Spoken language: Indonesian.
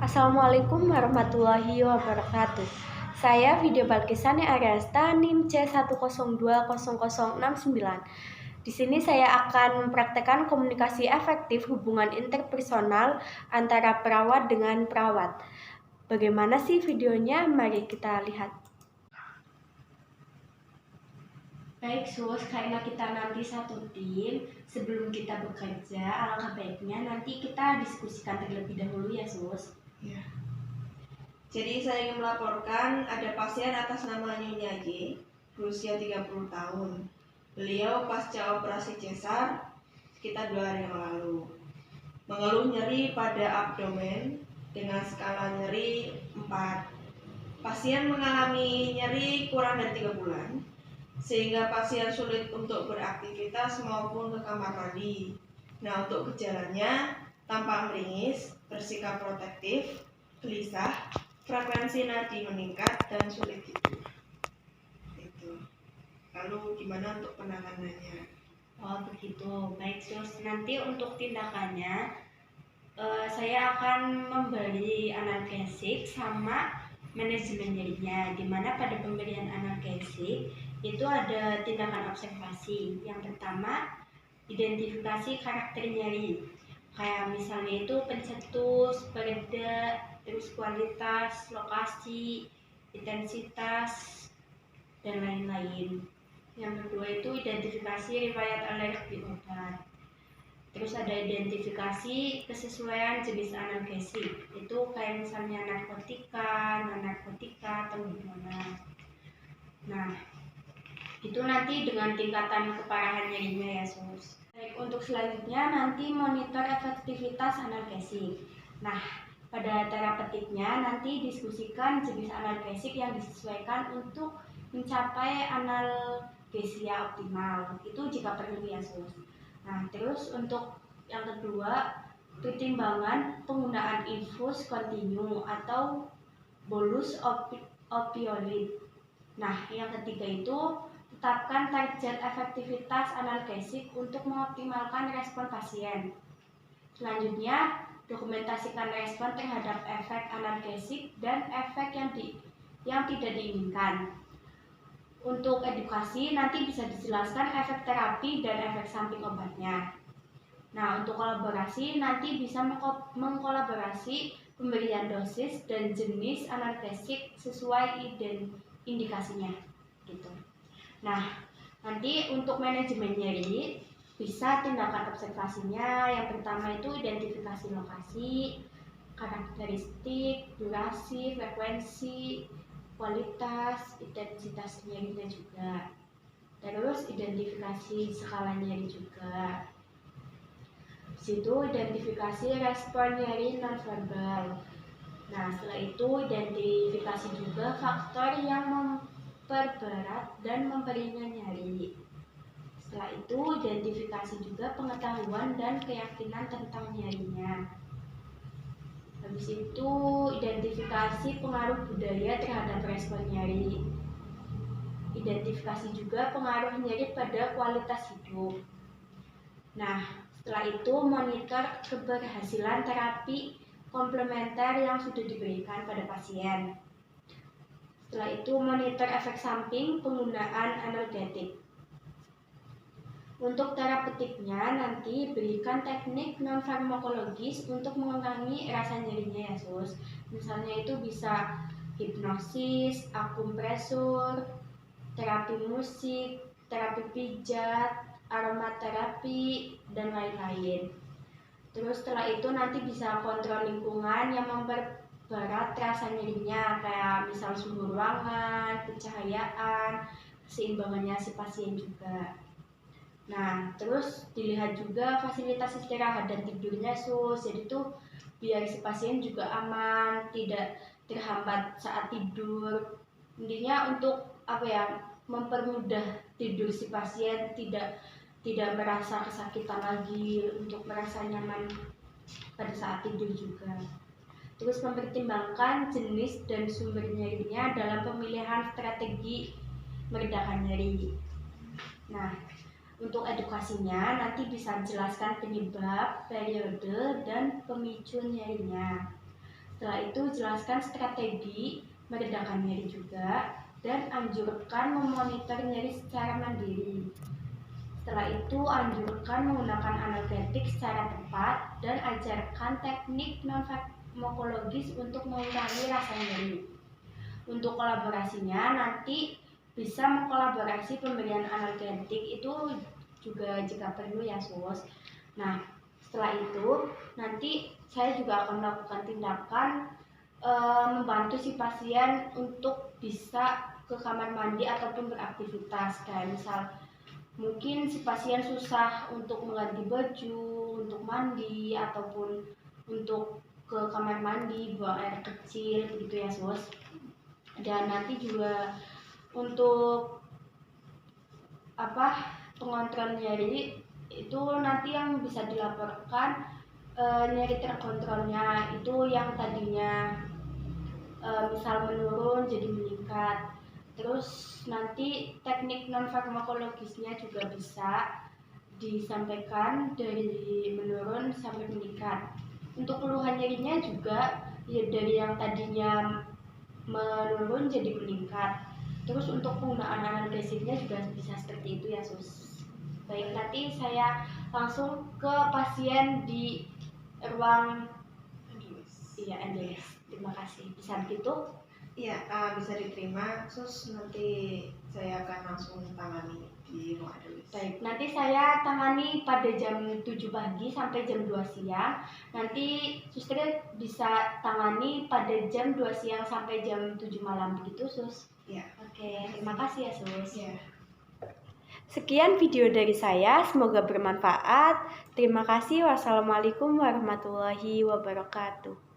Assalamualaikum warahmatullahi wabarakatuh. Saya Vidya Balkisani Aryasta NIM C1020069. Di sini saya akan mempraktekkan komunikasi efektif hubungan interpersonal antara perawat dengan perawat. Bagaimana sih videonya? Mari kita lihat. Baik Sus, karena kita nanti satu tim, sebelum kita bekerja, alangkah baiknya nanti kita diskusikan terlebih dahulu ya Sus. Ya. Jadi saya ingin melaporkan ada pasien atas nama Nyonya Y, berusia 30 tahun. Beliau pasca operasi cesar sekitar 2 hari yang lalu. Mengeluh nyeri pada abdomen dengan skala nyeri 4. Pasien mengalami nyeri kurang dari 3 bulan, sehingga pasien sulit untuk beraktivitas maupun ke kamar mandi. Nah, untuk gejalanya tampak meringis, bersikap protektif, gelisah, frekuensi nadi meningkat, dan sulit tidur. Itu. Lalu gimana untuk penanganannya? Oh begitu, baik Sus. Nanti untuk tindakannya saya akan memberi analgesik sama manajemen nyerinya, dimana pada pemberian analgesik itu ada tindakan observasi. Yang pertama, identifikasi karakter nyeri, kayak misalnya itu pencetus, pereda, terus kualitas, lokasi, intensitas, dan lain-lain. Yang kedua itu identifikasi riwayat alergi obat. Terus ada identifikasi kesesuaian jenis analgesik, itu kayak misalnya narkotika, non-narkotika, atau gimana. Nah, itu nanti dengan tingkatan keparahan nyerinya ya Sus. Baik, untuk selanjutnya nanti monitor efektivitas analgesik. Nah, pada terapeutiknya nanti diskusikan jenis analgesik yang disesuaikan untuk mencapai analgesia optimal. Itu jika perlu ya Sus. Nah, terus untuk yang kedua, pertimbangan penggunaan infus kontinu atau bolus opioid. Nah, yang ketiga itu tetapkan target efektivitas analgesik untuk mengoptimalkan respon pasien. Selanjutnya, dokumentasikan respon terhadap efek analgesik dan efek yang tidak diinginkan. Untuk edukasi nanti bisa dijelaskan efek terapi dan efek samping obatnya. Nah, untuk kolaborasi nanti bisa mengkolaborasi pemberian dosis dan jenis analgesik sesuai indikasinya gitu. Nah, nanti untuk manajemen nyeri bisa tindakan observasinya. Yang pertama itu identifikasi lokasi, karakteristik, durasi, frekuensi, kualitas, intensitas nyerinya juga. Terus identifikasi skala nyeri juga. Situ identifikasi respon nyeri nonverbal. Nah, setelah itu identifikasi juga faktor yang memperberat dan memperingan nyeri. Setelah itu identifikasi juga pengetahuan dan keyakinan tentang nyerinya. Habis itu identifikasi pengaruh budaya terhadap respon nyeri. Identifikasi juga pengaruh nyeri pada kualitas hidup. Nah, setelah itu monitor keberhasilan terapi komplementer yang sudah diberikan pada pasien. Setelah itu monitor efek samping penggunaan analgetik. Untuk terapeutiknya nanti berikan teknik non-farmakologis untuk mengurangi rasa nyerinya ya Sus. Misalnya itu bisa hipnosis, akupresur, terapi musik, terapi pijat, aromaterapi, dan lain-lain. Terus setelah itu nanti bisa kontrol lingkungan yang memperberat rasa nyerinya, kayak misal suhu ruangan, pencahayaan, keseimbangannya si pasien juga. Nah, terus dilihat juga fasilitas istirahat dan tidurnya Sus. Jadi tuh biar si pasien juga aman, tidak terhambat saat tidur. Intinya untuk mempermudah tidur si pasien, tidak merasa kesakitan lagi, untuk merasa nyaman pada saat tidur juga. Terus mempertimbangkan jenis dan sumber nyerinya dalam pemilihan strategi meredakan nyeri. Nah, untuk edukasinya nanti bisa menjelaskan penyebab, periode, dan pemicu nyerinya. Setelah itu jelaskan strategi meredakan nyeri juga, dan anjurkan memonitor nyeri secara mandiri. Setelah itu anjurkan menggunakan analgetik secara tepat dan ajarkan teknik non-farmakologis untuk mengurangi rasa nyeri. Untuk kolaborasinya nanti bisa mengkolaborasi pemberian analgetik itu juga jika perlu ya sus. Nah setelah itu nanti saya juga akan melakukan tindakan membantu si pasien untuk bisa ke kamar mandi ataupun beraktivitas, kayak misal mungkin si pasien susah untuk mengganti baju, untuk mandi ataupun untuk ke kamar mandi buang air kecil begitu ya sus. Dan nanti juga untuk pengontrol nyeri itu nanti yang bisa dilaporkan nyeri terkontrolnya itu yang tadinya misal menurun jadi meningkat. Terus nanti teknik non farmakologisnya juga bisa disampaikan dari menurun sampai meningkat. Untuk keluhan nyerinya juga ya dari yang tadinya menurun jadi meningkat. Terus untuk penggunaan analgesiknya juga bisa seperti itu ya sus. Baik, nanti saya langsung ke pasien di ruang NDS. Terima kasih. Bisa begitu? Iya, bisa diterima. Sus, nanti saya akan langsung tangani di ruang analis. Baik, nanti saya tangani pada jam 7 pagi sampai jam 2 siang. Nanti suster bisa tangani pada jam 2 siang sampai jam 7 malam begitu sus? Iya. Oke, terima kasih ya sus. Iya. Sekian video dari saya, semoga bermanfaat. Terima kasih. Wassalamualaikum warahmatullahi wabarakatuh.